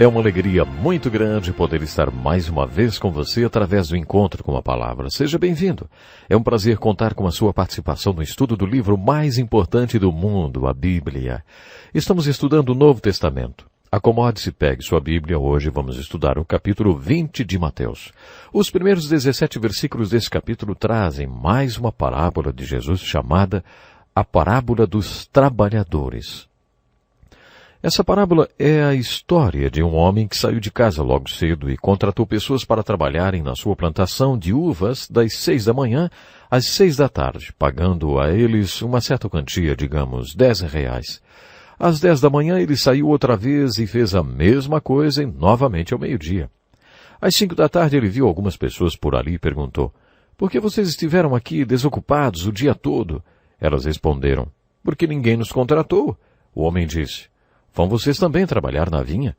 É uma alegria muito grande poder estar mais uma vez com você através do encontro com a palavra. Seja bem-vindo. É um prazer contar com a sua participação no estudo do livro mais importante do mundo, a Bíblia. Estamos estudando o Novo Testamento. Acomode-se e pegue sua Bíblia. Hoje vamos estudar o capítulo 20 de Mateus. Os primeiros 17 versículos desse capítulo trazem mais uma parábola de Jesus chamada a parábola dos trabalhadores. Essa parábola é a história de um homem que saiu de casa logo cedo e contratou pessoas para trabalharem na sua plantação de uvas das 6 da manhã às 6 da tarde, pagando a eles uma certa quantia, digamos, R$10. Às 10 da manhã ele saiu outra vez e fez a mesma coisa novamente ao meio-dia. Às 5 da tarde ele viu algumas pessoas por ali e perguntou: "Por que vocês estiveram aqui desocupados o dia todo?" Elas responderam: "Porque ninguém nos contratou." O homem disse: "Vão vocês também trabalhar na vinha?"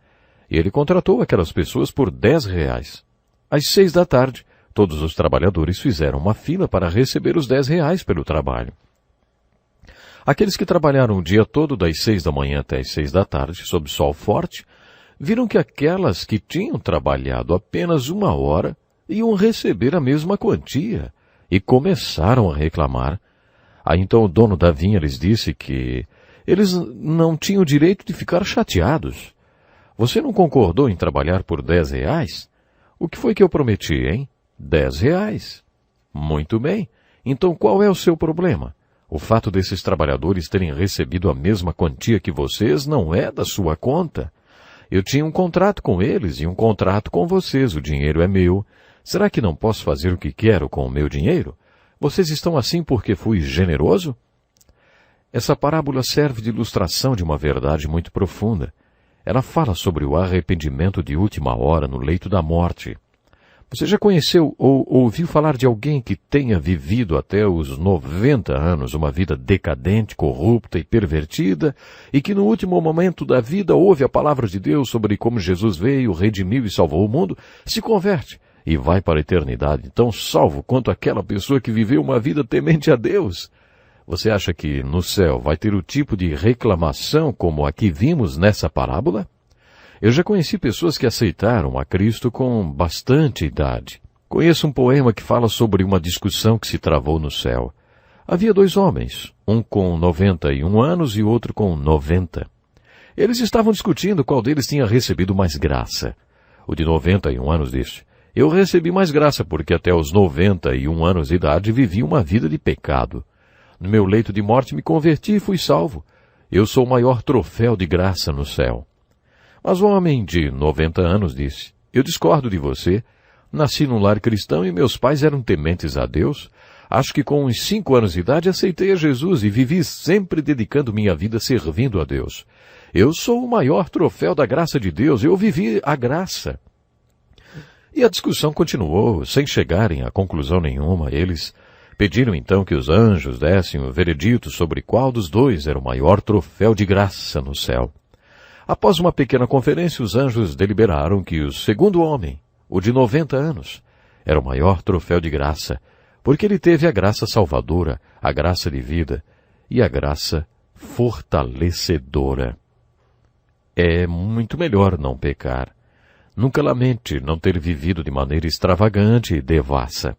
E ele contratou aquelas pessoas por R$10. Às 6 da tarde, todos os trabalhadores fizeram uma fila para receber os R$10 pelo trabalho. Aqueles que trabalharam o dia todo das 6 da manhã até as 6 da tarde, sob sol forte, viram que aquelas que tinham trabalhado apenas 1 hora iam receber a mesma quantia e começaram a reclamar. Aí então o dono da vinha lhes disse que eles não tinham direito de ficar chateados. "Você não concordou em trabalhar por R$10? O que foi que eu prometi, hein? R$10. Muito bem. Então qual é o seu problema? O fato desses trabalhadores terem recebido a mesma quantia que vocês não é da sua conta. Eu tinha um contrato com eles e um contrato com vocês. O dinheiro é meu. Será que não posso fazer o que quero com o meu dinheiro? Vocês estão assim porque fui generoso?" Essa parábola serve de ilustração de uma verdade muito profunda. Ela fala sobre o arrependimento de última hora no leito da morte. Você já conheceu ou ouviu falar de alguém que tenha vivido até os 90 anos uma vida decadente, corrupta e pervertida, e que no último momento da vida ouve a palavra de Deus sobre como Jesus veio, redimiu e salvou o mundo, se converte e vai para a eternidade, tão salvo quanto aquela pessoa que viveu uma vida temente a Deus? Você acha que no céu vai ter o tipo de reclamação como a que vimos nessa parábola? Eu já conheci pessoas que aceitaram a Cristo com bastante idade. Conheço um poema que fala sobre uma discussão que se travou no céu. Havia 2 homens, um com 91 anos e outro com 90. Eles estavam discutindo qual deles tinha recebido mais graça. O de 91 anos disse: "Eu recebi mais graça porque até os 91 anos de idade vivi uma vida de pecado. No meu leito de morte me converti e fui salvo. Eu sou o maior troféu de graça no céu." Mas o homem de 90 anos disse: "Eu discordo de você. Nasci num lar cristão e meus pais eram tementes a Deus. Acho que com uns 5 anos de idade aceitei a Jesus e vivi sempre dedicando minha vida servindo a Deus. Eu sou o maior troféu da graça de Deus. Eu vivi a graça." E a discussão continuou, sem chegarem a conclusão nenhuma. Eles pediram então que os anjos dessem o veredito sobre qual dos dois era o maior troféu de graça no céu. Após uma pequena conferência, os anjos deliberaram que o segundo homem, o de 90 anos, era o maior troféu de graça, porque ele teve a graça salvadora, a graça de vida e a graça fortalecedora. É muito melhor não pecar. Nunca lamente não ter vivido de maneira extravagante e devassa.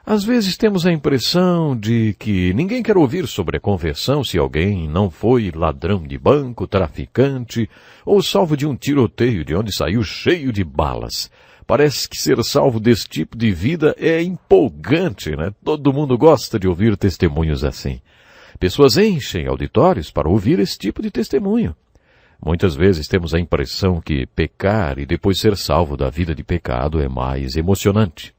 Às vezes temos a impressão de que ninguém quer ouvir sobre a conversão se alguém não foi ladrão de banco, traficante ou salvo de um tiroteio de onde saiu cheio de balas. Parece que ser salvo desse tipo de vida é empolgante, né? Todo mundo gosta de ouvir testemunhos assim. Pessoas enchem auditórios para ouvir esse tipo de testemunho. Muitas vezes temos a impressão que pecar e depois ser salvo da vida de pecado é mais emocionante.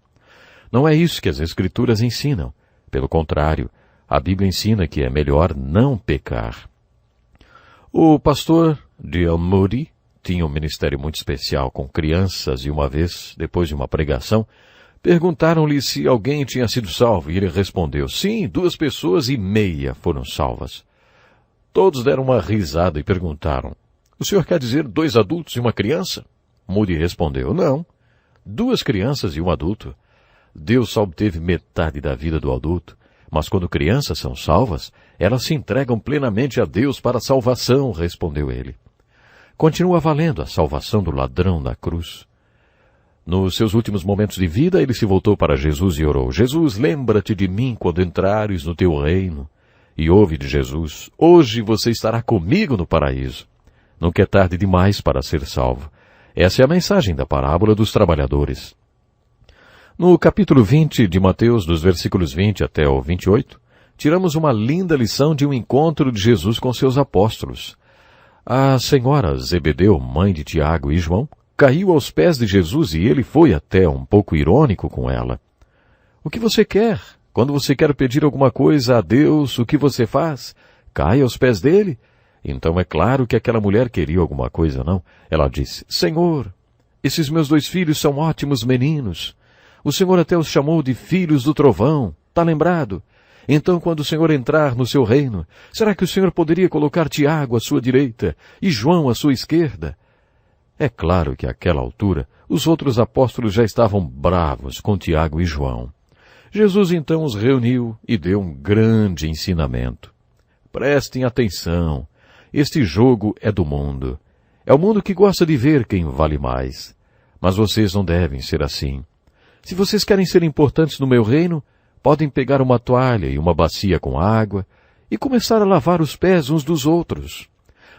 Não é isso que as Escrituras ensinam. Pelo contrário, a Bíblia ensina que é melhor não pecar. O pastor D.L. Moody tinha um ministério muito especial com crianças e uma vez, depois de uma pregação, perguntaram-lhe se alguém tinha sido salvo e ele respondeu: "Sim, 2,5 pessoas foram salvas." Todos deram uma risada e perguntaram: "O senhor quer dizer 2 adultos e uma criança?" Moody respondeu: "Não, 2 crianças e um adulto. Deus só obteve metade da vida do adulto, mas quando crianças são salvas, elas se entregam plenamente a Deus para a salvação", respondeu ele. Continua valendo a salvação do ladrão na cruz. Nos seus últimos momentos de vida, ele se voltou para Jesus e orou: Jesus, lembra-te de mim quando entrares no teu reino. E ouve de Jesus: hoje você estará comigo no paraíso. Nunca é tarde demais para ser salvo. Essa é a mensagem da parábola dos trabalhadores. No capítulo 20 de Mateus, dos versículos 20 até o 28, tiramos uma linda lição de um encontro de Jesus com seus apóstolos. A senhora Zebedeu, mãe de Tiago e João, caiu aos pés de Jesus e ele foi até um pouco irônico com ela. O que você quer? Quando você quer pedir alguma coisa a Deus, o que você faz? Cai aos pés dele? Então é claro que aquela mulher queria alguma coisa, não? Ela disse: Senhor, esses meus 2 filhos são ótimos meninos. O Senhor até os chamou de filhos do trovão. Tá lembrado? Então, quando o Senhor entrar no seu reino, será que o Senhor poderia colocar Tiago à sua direita e João à sua esquerda? É claro que àquela altura, os outros apóstolos já estavam bravos com Tiago e João. Jesus então os reuniu e deu um grande ensinamento. Prestem atenção. Este jogo é do mundo. É o mundo que gosta de ver quem vale mais. Mas vocês não devem ser assim. Se vocês querem ser importantes no meu reino, podem pegar uma toalha e uma bacia com água e começar a lavar os pés uns dos outros.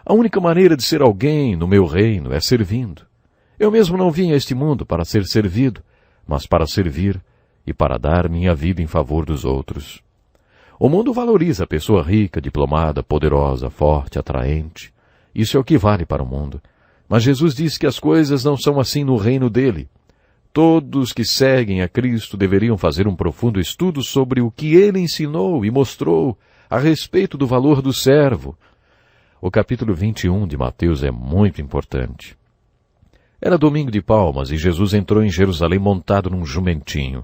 A única maneira de ser alguém no meu reino é servindo. Eu mesmo não vim a este mundo para ser servido, mas para servir e para dar minha vida em favor dos outros. O mundo valoriza a pessoa rica, diplomada, poderosa, forte, atraente. Isso é o que vale para o mundo. Mas Jesus diz que as coisas não são assim no reino dele. Todos que seguem a Cristo deveriam fazer um profundo estudo sobre o que ele ensinou e mostrou a respeito do valor do servo. O capítulo 21 de Mateus é muito importante. Era domingo de Palmas e Jesus entrou em Jerusalém montado num jumentinho.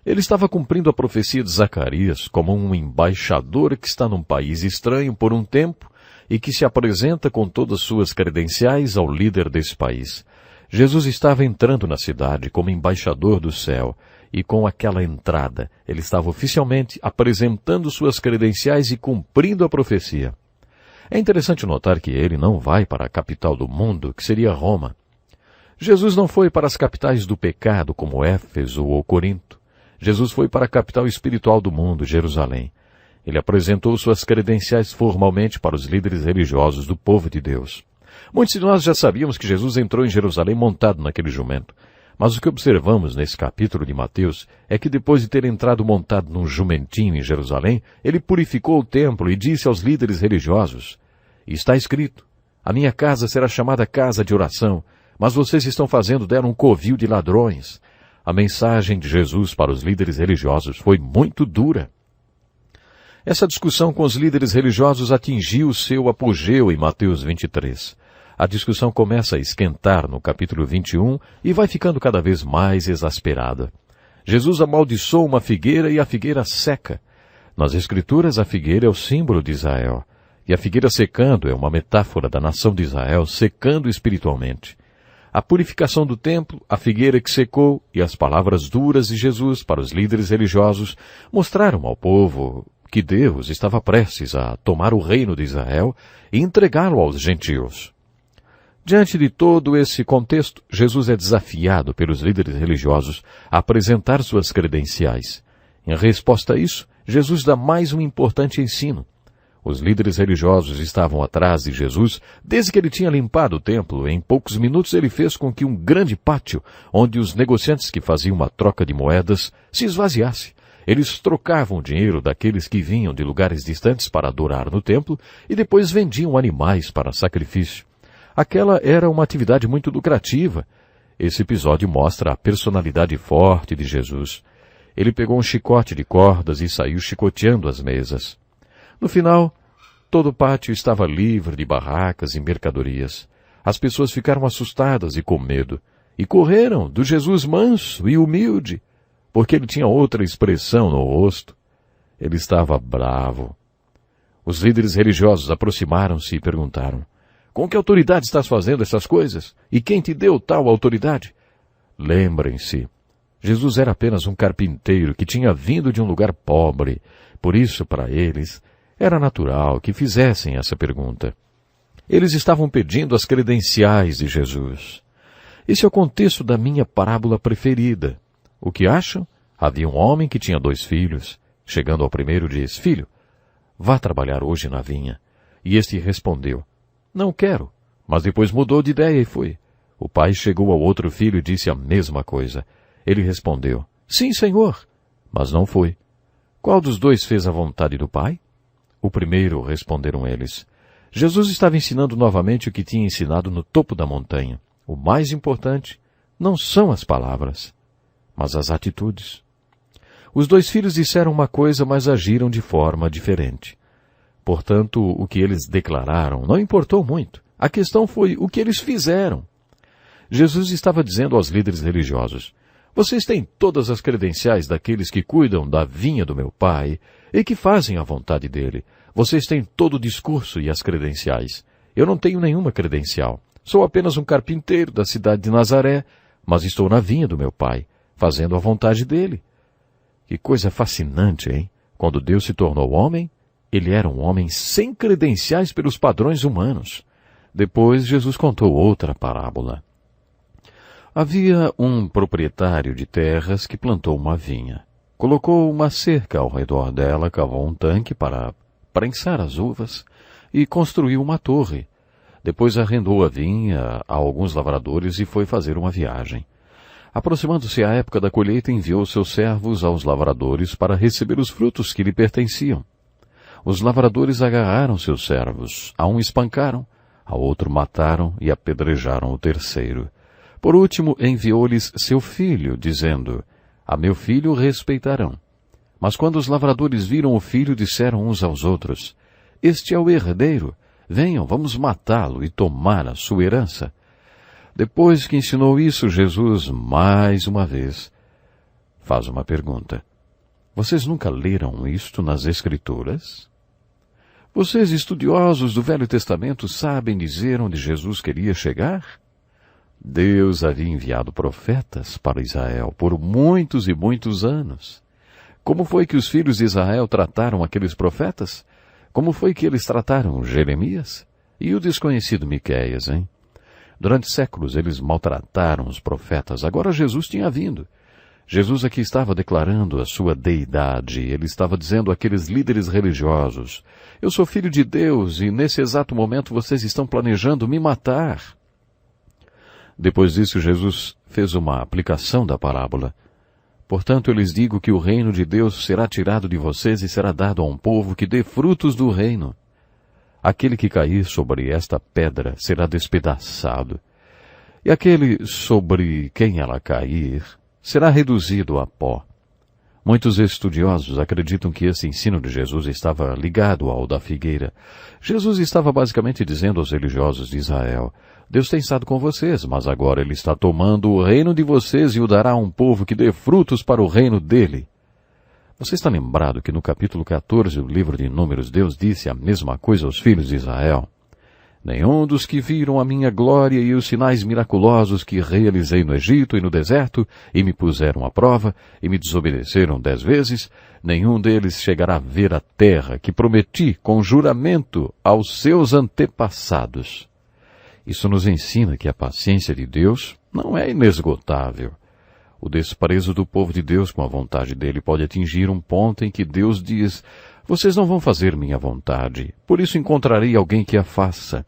Ele estava cumprindo a profecia de Zacarias como um embaixador que está num país estranho por um tempo e que se apresenta com todas suas credenciais ao líder desse país. Jesus estava entrando na cidade como embaixador do céu e com aquela entrada ele estava oficialmente apresentando suas credenciais e cumprindo a profecia. É interessante notar que ele não vai para a capital do mundo, que seria Roma. Jesus não foi para as capitais do pecado, como Éfeso ou Corinto. Jesus foi para a capital espiritual do mundo, Jerusalém. Ele apresentou suas credenciais formalmente para os líderes religiosos do povo de Deus. Muitos de nós já sabíamos que Jesus entrou em Jerusalém montado naquele jumento. Mas o que observamos nesse capítulo de Mateus é que depois de ter entrado montado num jumentinho em Jerusalém, ele purificou o templo e disse aos líderes religiosos: está escrito, a minha casa será chamada casa de oração, mas vocês estão fazendo dela um covil de ladrões. A mensagem de Jesus para os líderes religiosos foi muito dura. Essa discussão com os líderes religiosos atingiu seu apogeu em Mateus 23. A discussão começa a esquentar no capítulo 21 e vai ficando cada vez mais exasperada. Jesus amaldiçoou uma figueira e a figueira seca. Nas Escrituras, a figueira é o símbolo de Israel. E a figueira secando é uma metáfora da nação de Israel secando espiritualmente. A purificação do templo, a figueira que secou e as palavras duras de Jesus para os líderes religiosos mostraram ao povo que Deus estava prestes a tomar o reino de Israel e entregá-lo aos gentios. Diante de todo esse contexto, Jesus é desafiado pelos líderes religiosos a apresentar suas credenciais. Em resposta a isso, Jesus dá mais um importante ensino. Os líderes religiosos estavam atrás de Jesus desde que ele tinha limpado o templo. Em poucos minutos ele fez com que um grande pátio, onde os negociantes que faziam uma troca de moedas, se esvaziasse. Eles trocavam o dinheiro daqueles que vinham de lugares distantes para adorar no templo e depois vendiam animais para sacrifício. Aquela era uma atividade muito lucrativa. Esse episódio mostra a personalidade forte de Jesus. Ele pegou um chicote de cordas e saiu chicoteando as mesas. No final, todo o pátio estava livre de barracas e mercadorias. As pessoas ficaram assustadas e com medo, e correram do Jesus manso e humilde, porque ele tinha outra expressão no rosto. Ele estava bravo. Os líderes religiosos aproximaram-se e perguntaram: com que autoridade estás fazendo essas coisas? E quem te deu tal autoridade? Lembrem-se, Jesus era apenas um carpinteiro que tinha vindo de um lugar pobre. Por isso, para eles, era natural que fizessem essa pergunta. Eles estavam pedindo as credenciais de Jesus. Esse é o contexto da minha parábola preferida. O que acham? Havia um homem que tinha 2 filhos. Chegando ao primeiro, diz: Filho, vá trabalhar hoje na vinha. E este respondeu: Não quero. Mas depois mudou de ideia e foi. O pai chegou ao outro filho e disse a mesma coisa. Ele respondeu: Sim, senhor. Mas não foi. Qual dos 2 fez a vontade do pai? O primeiro, responderam eles. Jesus estava ensinando novamente o que tinha ensinado no topo da montanha. O mais importante não são as palavras, mas as atitudes. Os 2 filhos disseram uma coisa, mas agiram de forma diferente. Portanto, o que eles declararam não importou muito. A questão foi o que eles fizeram. Jesus estava dizendo aos líderes religiosos: Vocês têm todas as credenciais daqueles que cuidam da vinha do meu Pai e que fazem a vontade dele. Vocês têm todo o discurso e as credenciais. Eu não tenho nenhuma credencial. Sou apenas um carpinteiro da cidade de Nazaré, mas estou na vinha do meu Pai, fazendo a vontade dele. Que coisa fascinante, hein? Quando Deus se tornou homem, ele era um homem sem credenciais pelos padrões humanos. Depois, Jesus contou outra parábola. Havia um proprietário de terras que plantou uma vinha. Colocou uma cerca ao redor dela, cavou um tanque para prensar as uvas e construiu uma torre. Depois arrendou a vinha a alguns lavradores e foi fazer uma viagem. Aproximando-se a época da colheita, enviou seus servos aos lavradores para receber os frutos que lhe pertenciam. Os lavradores agarraram seus servos, a um espancaram, a outro mataram e apedrejaram o terceiro. Por último, enviou-lhes seu filho, dizendo: A meu filho respeitarão. Mas quando os lavradores viram o filho, disseram uns aos outros: Este é o herdeiro. Venham, vamos matá-lo e tomar a sua herança. Depois que ensinou isso, Jesus, mais uma vez, faz uma pergunta. Vocês nunca leram isto nas Escrituras? Vocês, estudiosos do Velho Testamento, sabem dizer onde Jesus queria chegar? Deus havia enviado profetas para Israel por muitos e muitos anos. Como foi que os filhos de Israel trataram aqueles profetas? Como foi que eles trataram Jeremias? E o desconhecido Miqueias, hein? Durante séculos eles maltrataram os profetas. Agora Jesus tinha vindo. Jesus aqui estava declarando a sua deidade. Ele estava dizendo àqueles líderes religiosos: Eu sou filho de Deus e nesse exato momento vocês estão planejando me matar. Depois disso, Jesus fez uma aplicação da parábola. Portanto, eu lhes digo que o reino de Deus será tirado de vocês e será dado a um povo que dê frutos do reino. Aquele que cair sobre esta pedra será despedaçado, e aquele sobre quem ela cair será reduzido a pó. Muitos estudiosos acreditam que esse ensino de Jesus estava ligado ao da figueira. Jesus estava basicamente dizendo aos religiosos de Israel: Deus tem estado com vocês, mas agora Ele está tomando o reino de vocês e o dará a um povo que dê frutos para o reino dele. Você está lembrado que no capítulo 14 do livro de Números, Deus disse a mesma coisa aos filhos de Israel? Nenhum dos que viram a minha glória e os sinais miraculosos que realizei no Egito e no deserto, e me puseram à prova, e me desobedeceram 10 vezes, nenhum deles chegará a ver a terra que prometi com juramento aos seus antepassados. Isso nos ensina que a paciência de Deus não é inesgotável. O desprezo do povo de Deus com a vontade dele pode atingir um ponto em que Deus diz: Vocês não vão fazer minha vontade, por isso encontrarei alguém que a faça.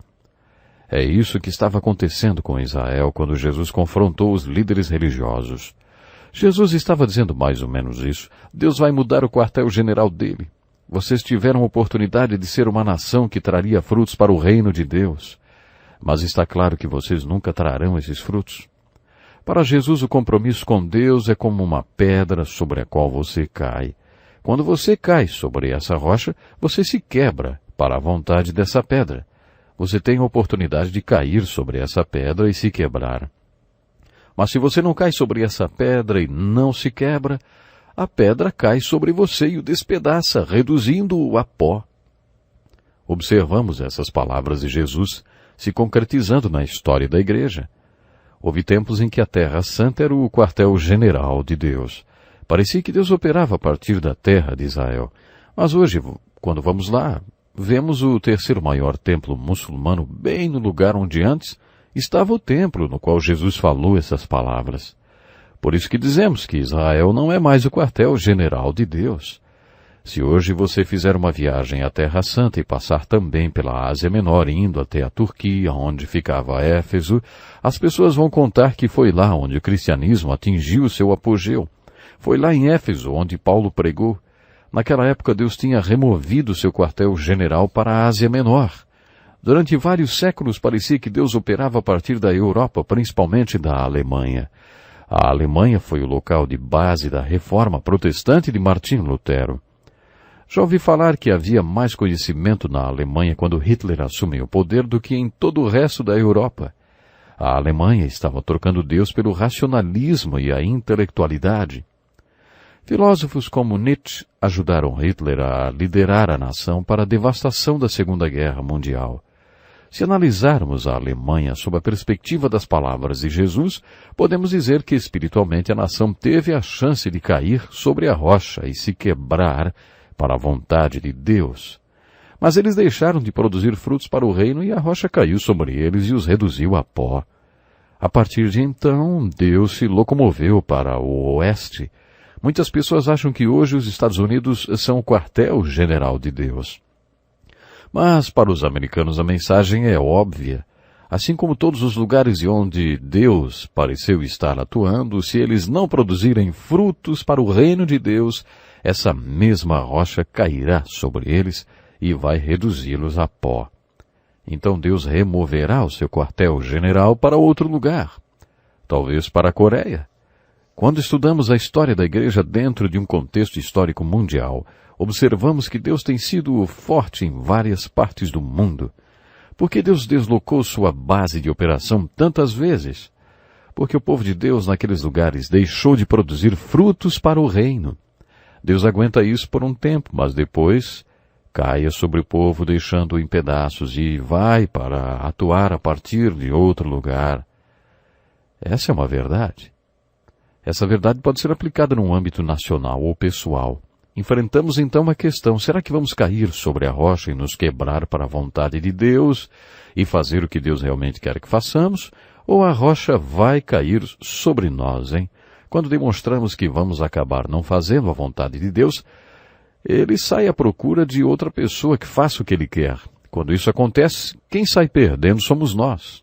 É isso que estava acontecendo com Israel quando Jesus confrontou os líderes religiosos. Jesus estava dizendo mais ou menos isso. Deus vai mudar o quartel-general dele. Vocês tiveram a oportunidade de ser uma nação que traria frutos para o reino de Deus. Mas está claro que vocês nunca trarão esses frutos. Para Jesus, o compromisso com Deus é como uma pedra sobre a qual você cai. Quando você cai sobre essa rocha, você se quebra para a vontade dessa pedra. Você tem a oportunidade de cair sobre essa pedra e se quebrar. Mas se você não cai sobre essa pedra e não se quebra, a pedra cai sobre você e o despedaça, reduzindo-o a pó. Observamos essas palavras de Jesus se concretizando na história da igreja. Houve tempos em que a Terra Santa era o quartel-general de Deus. Parecia que Deus operava a partir da terra de Israel. Mas hoje, quando vamos lá, vemos o terceiro maior templo muçulmano bem no lugar onde antes estava o templo no qual Jesus falou essas palavras. Por isso que dizemos que Israel não é mais o quartel-general de Deus. Se hoje você fizer uma viagem à Terra Santa e passar também pela Ásia Menor, indo até a Turquia, onde ficava Éfeso, as pessoas vão contar que foi lá onde o cristianismo atingiu seu apogeu. Foi lá em Éfeso onde Paulo pregou. Naquela época Deus tinha removido seu quartel-general para a Ásia Menor. Durante vários séculos parecia que Deus operava a partir da Europa, principalmente da Alemanha. A Alemanha foi o local de base da reforma protestante de Martim Lutero. Já ouvi falar que havia mais conhecimento na Alemanha quando Hitler assumiu o poder do que em todo o resto da Europa. A Alemanha estava trocando Deus pelo racionalismo e a intelectualidade. Filósofos como Nietzsche ajudaram Hitler a liderar a nação para a devastação da Segunda Guerra Mundial. Se analisarmos a Alemanha sob a perspectiva das palavras de Jesus, podemos dizer que espiritualmente a nação teve a chance de cair sobre a rocha e se quebrar para a vontade de Deus. Mas eles deixaram de produzir frutos para o reino e a rocha caiu sobre eles e os reduziu a pó. A partir de então, Deus se locomoveu para o oeste. Muitas pessoas acham que hoje os Estados Unidos são o quartel-general de Deus. Mas para os americanos a mensagem é óbvia. Assim como todos os lugares onde Deus pareceu estar atuando, se eles não produzirem frutos para o reino de Deus, essa mesma rocha cairá sobre eles e vai reduzi-los a pó. Então Deus removerá o seu quartel-general para outro lugar, talvez para a Coreia. Quando estudamos a história da igreja dentro de um contexto histórico mundial, observamos que Deus tem sido forte em várias partes do mundo. Por que Deus deslocou sua base de operação tantas vezes? Porque o povo de Deus naqueles lugares deixou de produzir frutos para o reino. Deus aguenta isso por um tempo, mas depois caia sobre o povo deixando-o em pedaços e vai para atuar a partir de outro lugar. Essa é uma verdade. Essa verdade pode ser aplicada num âmbito nacional ou pessoal. Enfrentamos então a questão, será que vamos cair sobre a rocha e nos quebrar para a vontade de Deus e fazer o que Deus realmente quer que façamos? Ou a rocha vai cair sobre nós, hein? Quando demonstramos que vamos acabar não fazendo a vontade de Deus, ele sai à procura de outra pessoa que faça o que ele quer. Quando isso acontece, quem sai perdendo somos nós.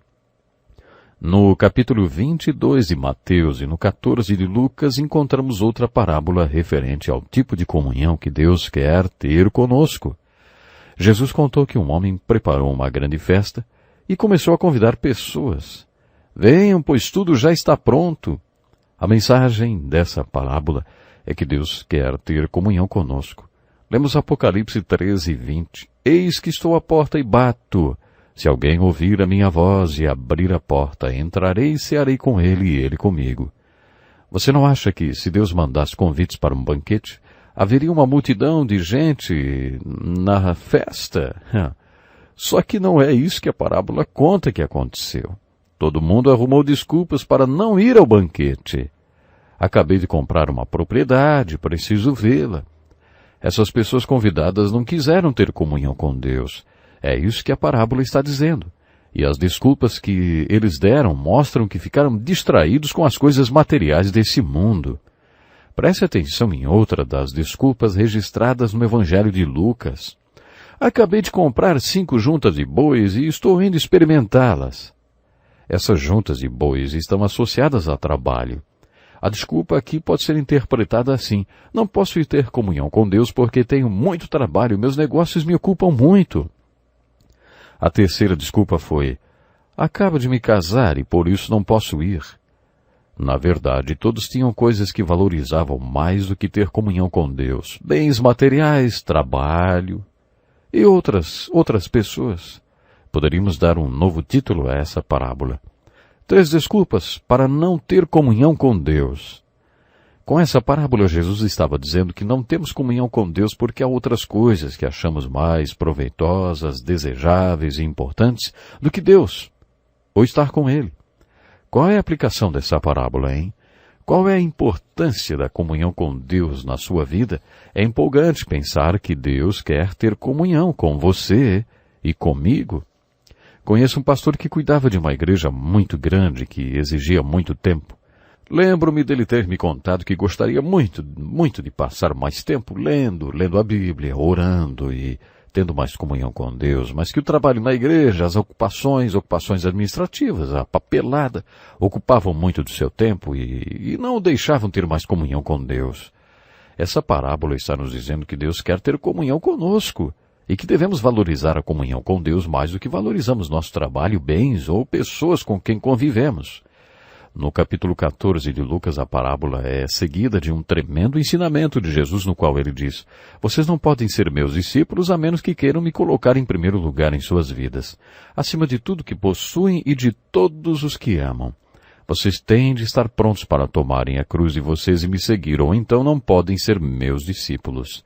No capítulo 22 de Mateus e no 14 de Lucas, encontramos outra parábola referente ao tipo de comunhão que Deus quer ter conosco. Jesus contou que um homem preparou uma grande festa e começou a convidar pessoas. Venham, pois tudo já está pronto. A mensagem dessa parábola é que Deus quer ter comunhão conosco. Lemos Apocalipse 13:20. Eis que estou à porta e bato. Se alguém ouvir a minha voz e abrir a porta, entrarei e cearei com ele e ele comigo. Você não acha que, se Deus mandasse convites para um banquete, haveria uma multidão de gente na festa? Só que não é isso que a parábola conta que aconteceu. Todo mundo arrumou desculpas para não ir ao banquete. Acabei de comprar uma propriedade, preciso vê-la. Essas pessoas convidadas não quiseram ter comunhão com Deus. É isso que a parábola está dizendo. E as desculpas que eles deram mostram que ficaram distraídos com as coisas materiais desse mundo. Preste atenção em outra das desculpas registradas no Evangelho de Lucas. Acabei de comprar 5 juntas de bois e estou indo experimentá-las. Essas juntas de bois estão associadas a trabalho. A desculpa aqui pode ser interpretada assim: não posso ir ter comunhão com Deus porque tenho muito trabalho, meus negócios me ocupam muito. A terceira desculpa foi: acabo de me casar e por isso não posso ir. Na verdade, todos tinham coisas que valorizavam mais do que ter comunhão com Deus: bens materiais, trabalho e outras pessoas. Poderíamos dar um novo título a essa parábola: 3 desculpas para não ter comunhão com Deus. Com essa parábola, Jesus estava dizendo que não temos comunhão com Deus porque há outras coisas que achamos mais proveitosas, desejáveis e importantes do que Deus, ou estar com Ele. Qual é a aplicação dessa parábola, hein? Qual é a importância da comunhão com Deus na sua vida? É empolgante pensar que Deus quer ter comunhão com você e comigo. Conheço um pastor que cuidava de uma igreja muito grande que exigia muito tempo. Lembro-me dele ter me contado que gostaria muito de passar mais tempo lendo a Bíblia, orando e tendo mais comunhão com Deus, mas que o trabalho na igreja, as ocupações administrativas, a papelada, ocupavam muito do seu tempo e não o deixavam ter mais comunhão com Deus. Essa parábola está nos dizendo que Deus quer ter comunhão conosco e que devemos valorizar a comunhão com Deus mais do que valorizamos nosso trabalho, bens ou pessoas com quem convivemos. No capítulo 14 de Lucas, a parábola é seguida de um tremendo ensinamento de Jesus, no qual ele diz: vocês não podem ser meus discípulos a menos que queiram me colocar em primeiro lugar em suas vidas, acima de tudo que possuem e de todos os que amam. Vocês têm de estar prontos para tomarem a cruz de vocês e me seguir, ou então não podem ser meus discípulos.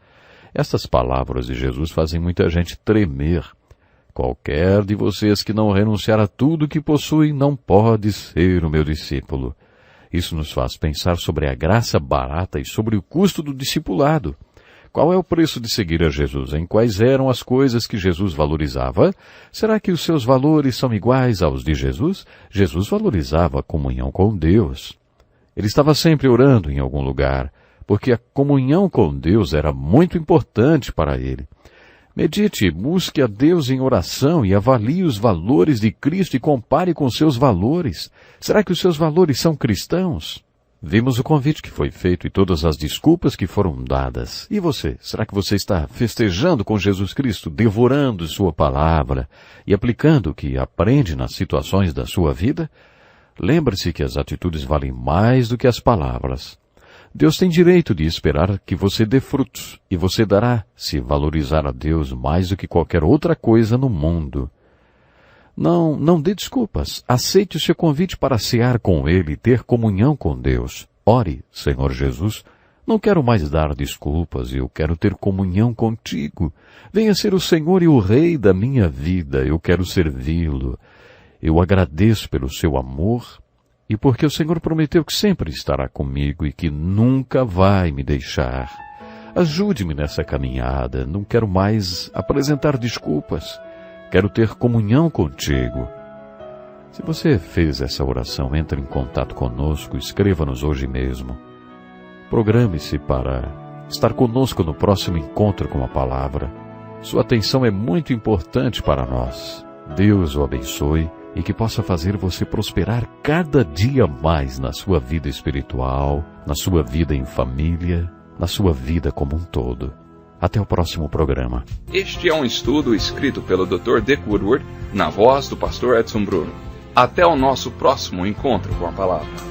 Estas palavras de Jesus fazem muita gente tremer. Qualquer de vocês que não renunciar a tudo que possui não pode ser o meu discípulo. Isso nos faz pensar sobre a graça barata e sobre o custo do discipulado. Qual é o preço de seguir a Jesus? Em quais eram as coisas que Jesus valorizava? Será que os seus valores são iguais aos de Jesus? Jesus valorizava a comunhão com Deus. Ele estava sempre orando em algum lugar, porque a comunhão com Deus era muito importante para ele. Medite, busque a Deus em oração e avalie os valores de Cristo e compare com seus valores. Será que os seus valores são cristãos? Vimos o convite que foi feito e todas as desculpas que foram dadas. E você? Será que você está festejando com Jesus Cristo, devorando sua palavra e aplicando o que aprende nas situações da sua vida? Lembre-se que as atitudes valem mais do que as palavras. Deus tem direito de esperar que você dê frutos, e você dará se valorizar a Deus mais do que qualquer outra coisa no mundo. Não dê desculpas. Aceite o seu convite para cear com Ele e ter comunhão com Deus. Ore, Senhor Jesus, não quero mais dar desculpas, eu quero ter comunhão contigo. Venha ser o Senhor e o Rei da minha vida, eu quero servi-lo. Eu agradeço pelo seu amor, e porque o Senhor prometeu que sempre estará comigo e que nunca vai me deixar. Ajude-me nessa caminhada, não quero mais apresentar desculpas. Quero ter comunhão contigo. Se você fez essa oração, entre em contato conosco, escreva-nos hoje mesmo. Programe-se para estar conosco no próximo encontro com a palavra. Sua atenção é muito importante para nós. Deus o abençoe e que possa fazer você prosperar cada dia mais na sua vida espiritual, na sua vida em família, na sua vida como um todo. Até o próximo programa. Este é um estudo escrito pelo Dr. Dick Woodward, na voz do pastor Edson Bruno. Até o nosso próximo encontro com a palavra.